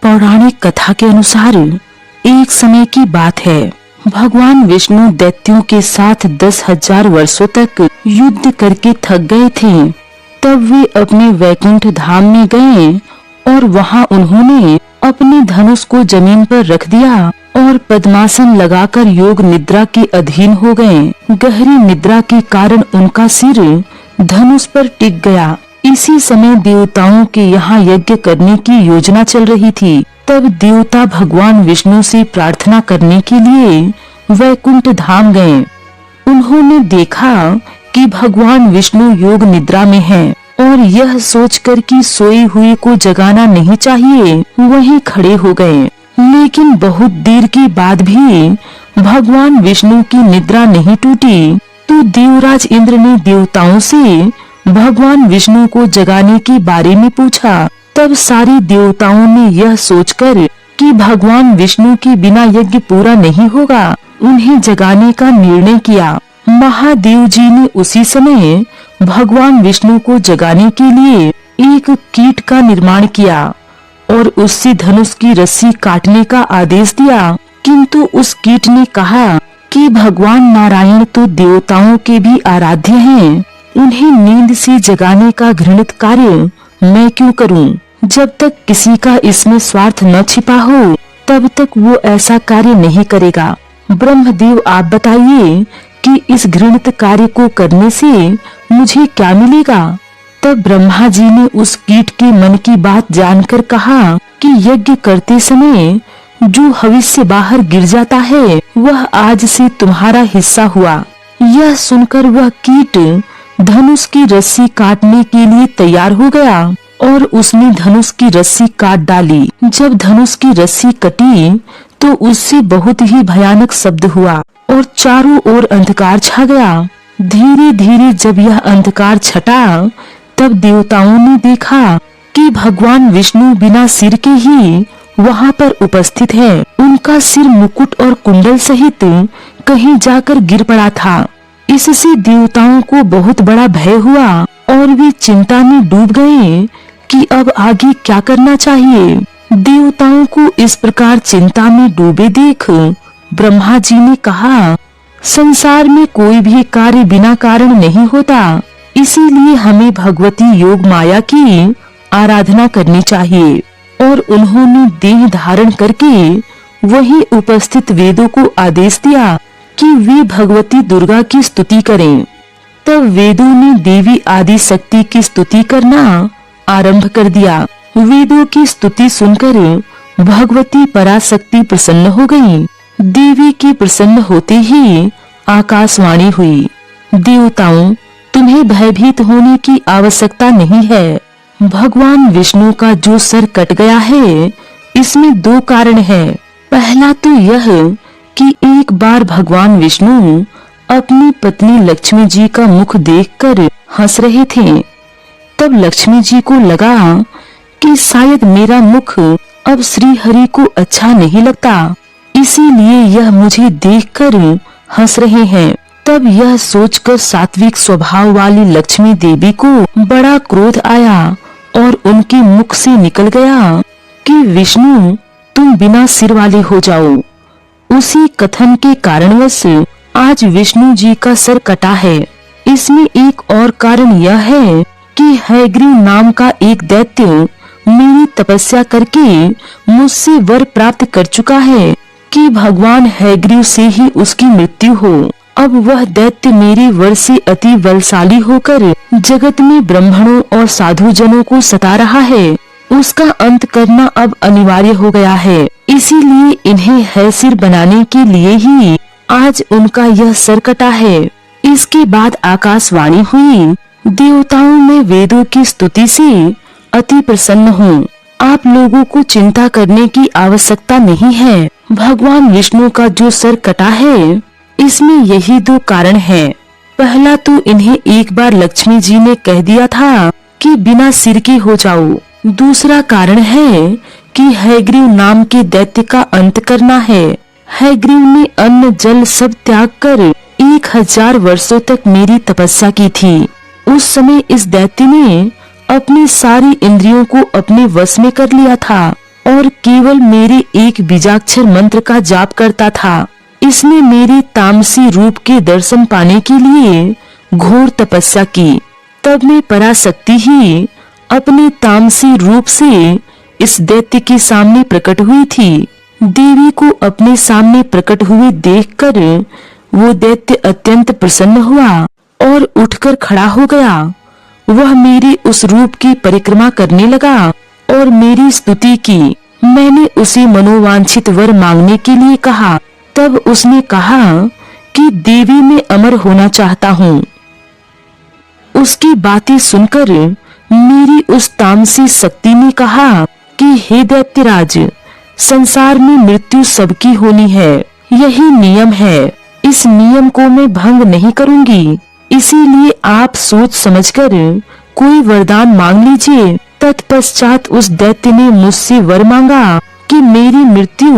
पौराणिक कथा के अनुसार एक समय की बात है। भगवान विष्णु दैत्यों के साथ 10,000 वर्षों तक युद्ध करके थक गए थे। तब वे अपने वैकुंठ धाम में गए और वहां उन्होंने अपने धनुष को जमीन पर रख दिया और पद्मासन लगाकर योग निद्रा के अधीन हो गए। गहरी निद्रा के कारण उनका सिर धनुष पर टिक गया। इसी समय देवताओं के यहाँ यज्ञ करने की योजना चल रही थी। तब देवता भगवान विष्णु से प्रार्थना करने के लिए वैकुंठ धाम गए। उन्होंने देखा कि भगवान विष्णु योग निद्रा में हैं और यह सोचकर कि सोए हुए को जगाना नहीं चाहिए, वहीं खड़े हो गए। लेकिन बहुत देर के बाद भी भगवान विष्णु की निद्रा नहीं टूटी। तो देवराज इंद्र ने देवताओं से भगवान विष्णु को जगाने के बारे में पूछा। तब सारे देवताओं ने यह सोचकर कि भगवान विष्णु के बिना यज्ञ पूरा नहीं होगा, उन्हें जगाने का निर्णय किया। महादेव जी ने उसी समय भगवान विष्णु को जगाने के लिए एक कीट का निर्माण किया और उससे धनुष की रस्सी काटने का आदेश दिया। किंतु उस कीट ने कहा कि भगवान नारायण तो देवताओं के भी आराध्य हैं, उन्हें नींद से जगाने का घृणित कार्य मैं क्यों करूं? जब तक किसी का इसमें स्वार्थ न छिपा हो तब तक वो ऐसा कार्य नहीं करेगा। ब्रह्मदेव आप बताइए कि इस घृणित कार्य को करने से मुझे क्या मिलेगा? तब ब्रह्मा जी ने उस कीट के मन की बात जानकर कहा कि यज्ञ करते समय जो हविष्य बाहर गिर जाता है वह आज से तुम्हारा हिस्सा हुआ। यह सुनकर वह कीट धनुष की रस्सी काटने के लिए तैयार हो गया और उसने धनुष की रस्सी काट डाली। जब धनुष की रस्सी कटी तो उससे बहुत ही भयानक शब्द हुआ और चारों ओर अंधकार छा गया। धीरे धीरे जब यह अंधकार छटा तब देवताओं ने देखा कि भगवान विष्णु बिना सिर के ही वहां पर उपस्थित है। उनका सिर मुकुट और कुंडल सहित कहीं जाकर गिर पड़ा था। इससे देवताओं को बहुत बड़ा भय हुआ और वे चिंता में डूब गए कि अब आगे क्या करना चाहिए। देवताओं को इस प्रकार चिंता में डूबे देख ब्रह्मा जी ने कहा, संसार में कोई भी कार्य बिना कारण नहीं होता, इसीलिए हमें भगवती योग माया की आराधना करनी चाहिए। और उन्होंने देह धारण करके वहीं उपस्थित वेदों को आदेश दिया कि वे भगवती दुर्गा की स्तुति करें। तब वेदों ने देवी आदि शक्ति की स्तुति करना आरंभ कर दिया। वेदों की स्तुति सुनकर भगवती पराशक्ति प्रसन्न हो गईं। देवी के प्रसन्न होते ही आकाशवाणी हुई, देवताओं तुम्हें भयभीत होने की आवश्यकता नहीं है। भगवान विष्णु का जो सर कट गया है इसमें दो कारण हैं। पहला तो यह कि एक बार भगवान विष्णु अपनी पत्नी लक्ष्मी जी का मुख देखकर हंस रहे थे। तब लक्ष्मी जी को लगा कि शायद मेरा मुख अब श्री हरि को अच्छा नहीं लगता, इसीलिए यह मुझे देखकर हंस रहे हैं। तब यह सोचकर सात्विक स्वभाव वाली लक्ष्मी देवी को बड़ा क्रोध आया और उनके मुख से निकल गया कि विष्णु तुम बिना सिर वाले हो जाओ। उसी कथन के कारणवश आज विष्णु जी का सर कटा है। इसमें एक और कारण यह है कि हैग्रीव नाम का एक दैत्य मेरी तपस्या करके मुझसे वर प्राप्त कर चुका है कि भगवान हैग्रीव से ही उसकी मृत्यु हो। अब वह दैत्य मेरे वर से अति बलशाली होकर जगत में ब्राह्मणों और साधु जनों को सता रहा है। उसका अंत करना अब अनिवार्य हो गया है, इसीलिए इन्हें है सिर बनाने के लिए ही आज उनका यह सर कटा है। इसके बाद आकाशवाणी हुई, देवताओं में वेदों की स्तुति से अति प्रसन्न हूँ। आप लोगों को चिंता करने की आवश्यकता नहीं है। भगवान विष्णु का जो सर कटा है इसमें यही दो कारण हैं। पहला तो इन्हें एक बार लक्ष्मी जी ने कह दिया था कि बिना सिर के हो जाओ। दूसरा कारण है कि हैग्रीव नाम के दैत्य का अंत करना है। हैग्रीव ने अन्न जल सब त्याग कर 1000 वर्षों तक मेरी तपस्या की थी। उस समय इस दैत्य ने अपनी सारी इंद्रियों को अपने वश में कर लिया था और और केवल मेरे एक बीजाक्षर मंत्र का जाप करता था। इसने मेरे तामसी रूप के दर्शन पाने के लिए घोर तपस्या की। तब मैं पराशक्ति ही अपने तामसी रूप से इस दैत्य के सामने प्रकट हुई थी। देवी को अपने सामने प्रकट हुए देखकर वो दैत्य अत्यंत प्रसन्न हुआ और उठकर खड़ा हो गया। वह मेरे उस रूप की परिक्रमा करने लगा और मेरी स्तुति की। मैंने उसे मनोवांछित वर मांगने के लिए कहा। तब उसने कहा कि देवी मैं अमर होना चाहता हूँ। उसकी बातें सुनकर मेरी उस तामसी शक्ति ने कहा कि हे दैत्यराज, संसार में मृत्यु सबकी होनी है, यही नियम है। इस नियम को मैं भंग नहीं करूंगी, इसीलिए आप सोच समझकर कोई वरदान मांग लीजिए। तत्पश्चात उस दैत्य ने मुझसे वर मांगा कि मेरी मृत्यु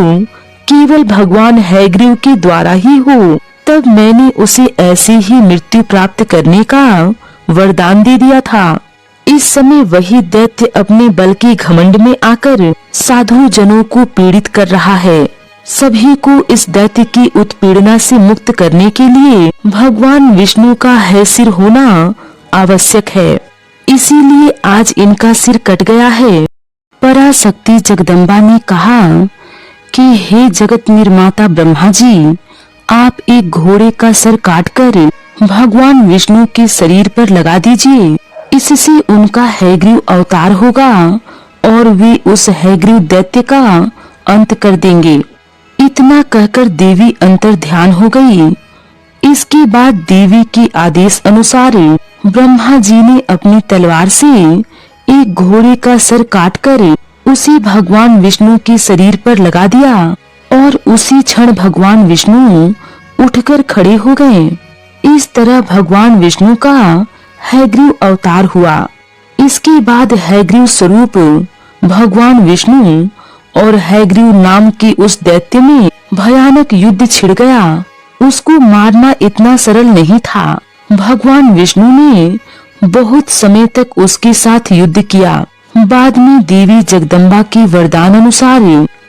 केवल भगवान हैग्रीव के द्वारा ही हो। तब मैंने उसे ऐसी ही मृत्यु प्राप्त करने का वरदान दे दिया था। इस समय वही दैत्य अपने बल के घमंड में आकर साधु जनों को पीड़ित कर रहा है। सभी को इस दैत्य की उत्पीड़ना से मुक्त करने के लिए भगवान विष्णु का है सिर होना आवश्यक है, इसीलिए आज इनका सिर कट गया है। पराशक्ति जगदम्बा ने कहा कि हे जगत निर्माता ब्रह्मा जी, आप एक घोड़े का सर काटकर भगवान विष्णु के शरीर पर लगा दीजिए। इससे उनका हैग्रीव अवतार होगा और वे उस हैग्रीव दैत्य का अंत कर देंगे। इतना कहकर देवी अंतर ध्यान हो गई। इसके बाद देवी के आदेश अनुसार ब्रह्मा जी ने अपनी तलवार से एक घोड़े का सर काटकर उसे भगवान विष्णु के शरीर पर लगा दिया और उसी क्षण भगवान विष्णु उठकर खड़े हो गए। इस तरह भगवान विष्णु का हैग्रीव अवतार हुआ। इसके बाद हैग्रीव स्वरूप भगवान विष्णु और हैग्रीव नाम के उस दैत्य में भयानक युद्ध छिड़ गया। उसको मारना इतना सरल नहीं था। भगवान विष्णु ने बहुत समय तक उसके साथ युद्ध किया। बाद में देवी जगदम्बा के वरदान अनुसार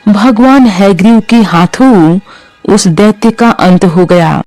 भगवान हैग्रीव के हाथों उस दैत्य का अंत हो गया।